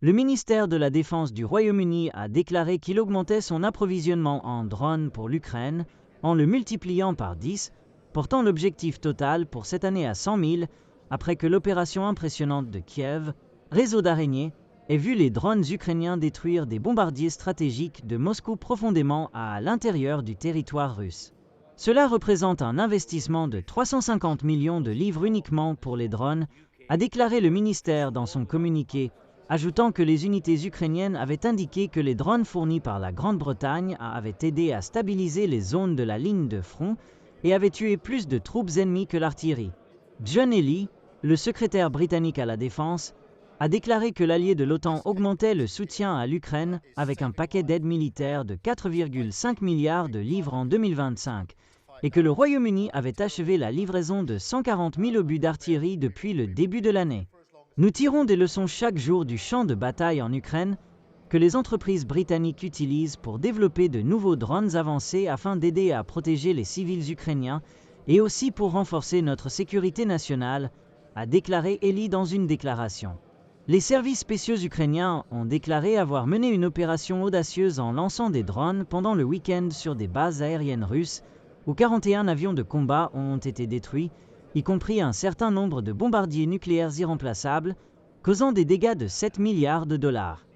Le ministère de la Défense du Royaume-Uni a déclaré qu'il augmentait son approvisionnement en drones pour l'Ukraine en le multipliant par 10, portant l'objectif total pour cette année à 100 000, après que l'opération impressionnante de Kiev, réseau d'araignées, ait vu les drones ukrainiens détruire des bombardiers stratégiques de Moscou profondément à l'intérieur du territoire russe. Cela représente un investissement de 350 millions de livres uniquement pour les drones, a déclaré le ministère dans son communiqué, ajoutant que les unités ukrainiennes avaient indiqué que les drones fournis par la Grande-Bretagne avaient aidé à stabiliser les zones de la ligne de front et avaient tué plus de troupes ennemies que l'artillerie. John Ely, le secrétaire britannique à la Défense, a déclaré que l'allié de l'OTAN augmentait le soutien à l'Ukraine avec un paquet d'aide militaire de 4,5 milliards de livres en 2025 et que le Royaume-Uni avait achevé la livraison de 140 000 obus d'artillerie depuis le début de l'année. Nous tirons des leçons chaque jour du champ de bataille en Ukraine que les entreprises britanniques utilisent pour développer de nouveaux drones avancés afin d'aider à protéger les civils ukrainiens et aussi pour renforcer notre sécurité nationale, a déclaré Ely dans une déclaration. Les services spéciaux ukrainiens ont déclaré avoir mené une opération audacieuse en lançant des drones pendant le week-end sur des bases aériennes russes, où 41 avions de combat ont été détruits, y compris un certain nombre de bombardiers nucléaires irremplaçables, causant des dégâts de 7 milliards de dollars.